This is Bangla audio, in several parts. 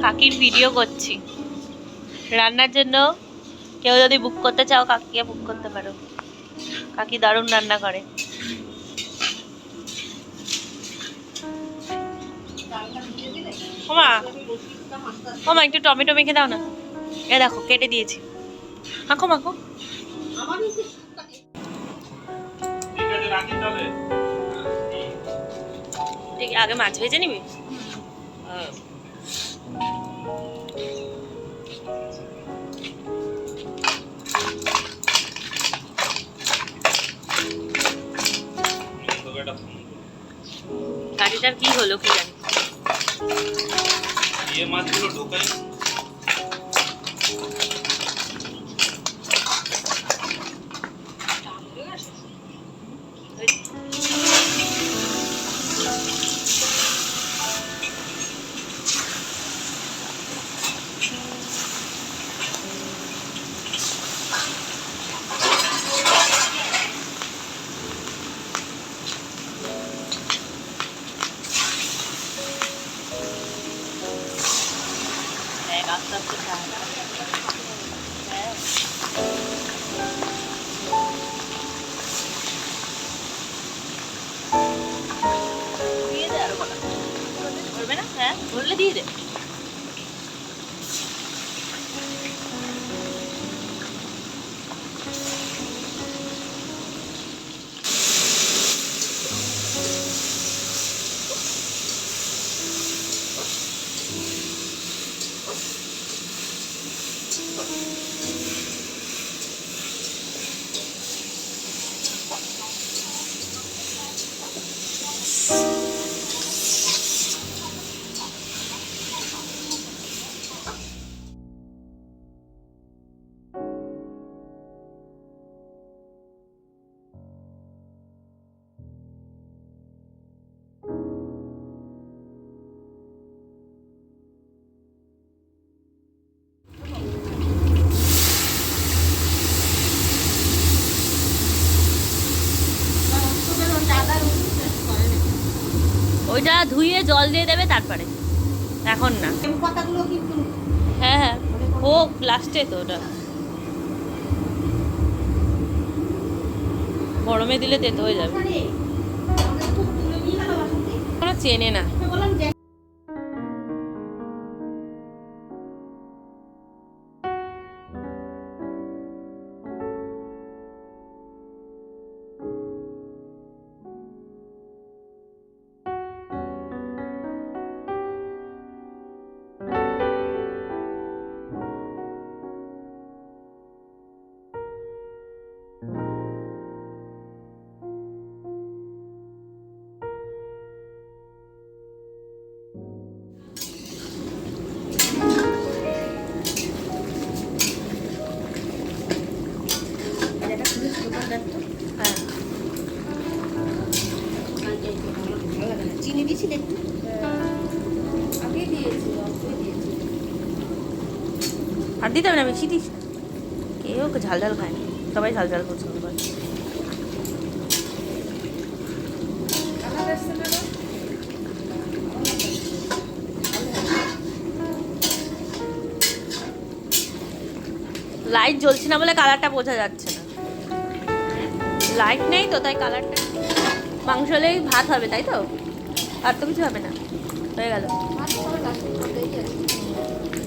কাকির ভিডিও করছি রান্নার জন্য। কেউ যদি বুক করতে চাও কাকিকে বুক করতে পারো। কাকি দারুণ রান্না করে। ওমা ওমা একটু টমেটো মেখে দাও না। এ দেখো কেটে দিয়েছি। মাখো মাখো। ঠিক আগে মাছ ভেজে নিবি। গাড়িটার কি হলো কি জানি। মাছগুলো ঢোকাই বললে দিয়ে দে। ওইটা ধুয়ে জল দিয়ে দেবে তারপরে, এখন না। হ্যাঁ হ্যাঁ হোক লাস্টে তো ওটা গরমে দিলে তেতো হয়ে যাবে। কোনো চেনে না। চিনি দিয়েছিলে একটু? আগে দিয়েছি, আর দিতে হবে না, বেশি দিস। কেউ ঝাল ঝাল খায় না, সবাই ঝাল ঝাল পছন্দ করে। লাইট জ্বলছে না বলে কালারটা বোঝা যাচ্ছে না। লাইট নেই তো তাই কালারটা। মাংস হলেই ভাত হবে তাই তো, আর তো কিছু হবে না। হয়ে গেল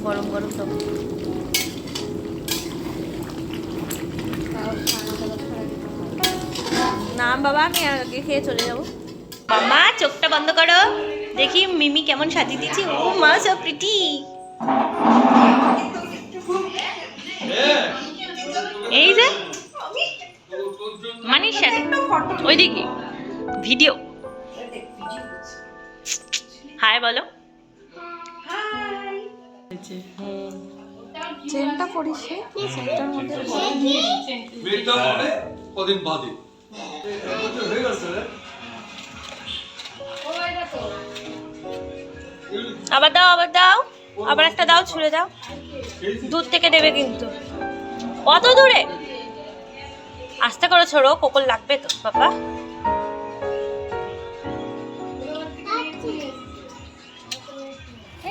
গরম গরম তো। না বাবা আমি আগে খেয়ে চলে যাবো। মামা চোখটা বন্ধ করো, দেখি মিমি কেমন সাজিয়ে দিচ্ছি। ও মা সো প্রিটি। এই যে মানির সাথে ওইদিকে ভিডিও। হাই বলো। চেনটা পরিস, চেনটার মধ্যে আবার দাও, আবার দাও, আবার একটা দাও, ছুঁড়ে দাও। দূর থেকে দেবে কিন্তু। কত দূরে? আস্তে করে ছোড়ো, কোকল লাগবে তো বাবা।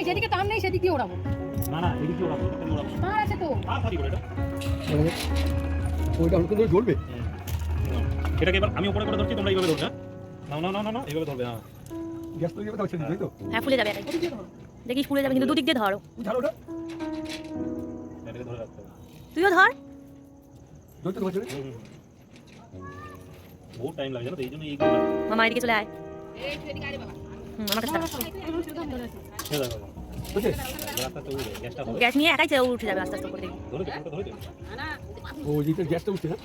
যেদিকে টান নেই সেদিক দিয়ে ওড়াবো। না না এদিকে ওড়াবো, এদিকে ওড়াবো। তার আছে তো। কি করে এটা? ওইটা অনেক ধরে জ্বলবে। এটাকে এবার আমি উপরে করে ধরছি, তোমরা এইভাবে ধরবে। না না না না না এইভাবে ধরবে। হ্যাঁ গ্যাস তো যাবে তাও ছেড়ে দিই তো। হ্যাঁ ফুলে যাবে এটাই। দেখিস ফুলে যাবে কিন্তু দুদিক দিয়ে ধরো। তুই ছাড়ো ওটা। এটাকে ধরে রাখতে হবে। তুইও ধর। ধরতে ধরতে। বহুত টাইম লাগে জানো তো, এই জন্য এইগুলো মামা এদিকে চলে আয়। আমার কাছে দাও। ছেড়ে দাও বাবা। বুঝছে? রাস্তা তো উড়ে গ্যাসটা ধরে গ্যাস নিয়ে একাই চেয়ে উঠে যাবে আস্তে আস্তে করে দেখবি। ধরে ধরে ও যেটা গ্যাসটা উঠছে না।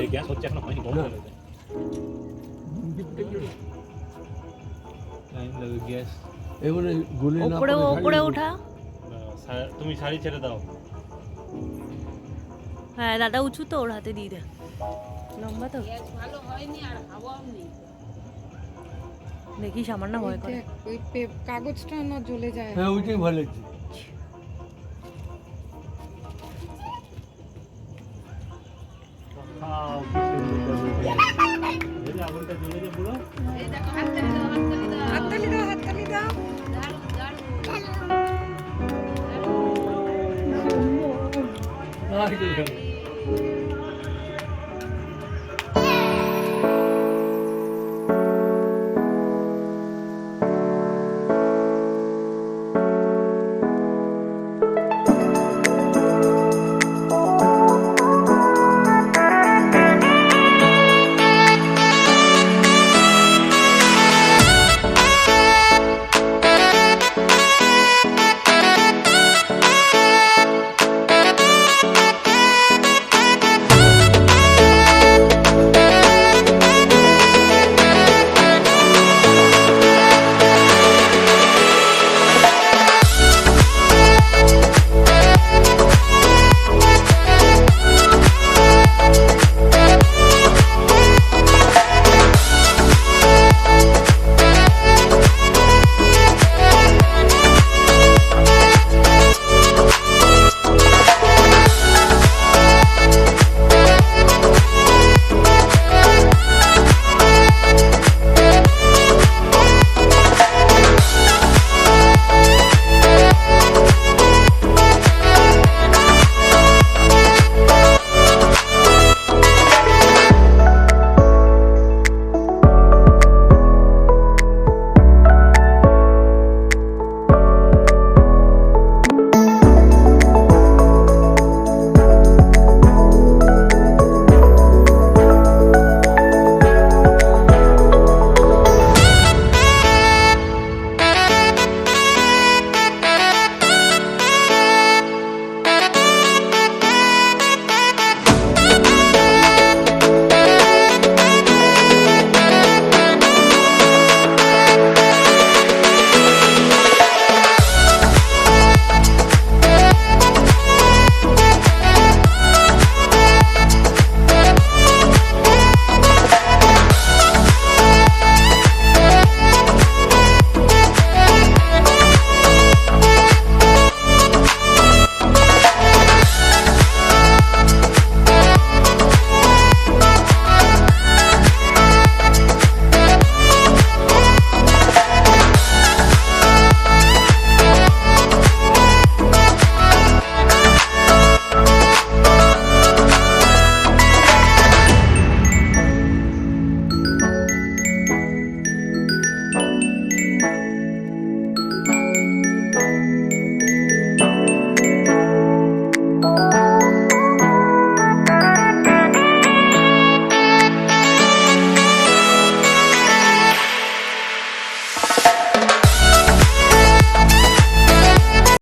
এই গ্যাস হচ্ছে এখনো হয়নি, বন্ধ হয়ে গেছে। টাইম লাগে গ্যাস। এবারে গলে না উপরে উপরে ওঠা। তুমি শাড়ি ছেড়ে দাও। হ্যাঁ দাদা উঁচু তো, ওর হাতে দিয়ে দে। লম্বা তো। ভালো হয়নি আর হাওয়াও নেই। দেখিস আমার না ভয় করে। ওই কাগজটা না জ্বলে যায়। হ্যাঁ ওইটাই ভালো লাগছে। আগুনটা জ্বলে যে পুরো। হাততালি দাও, হাততালি দাও। আর কি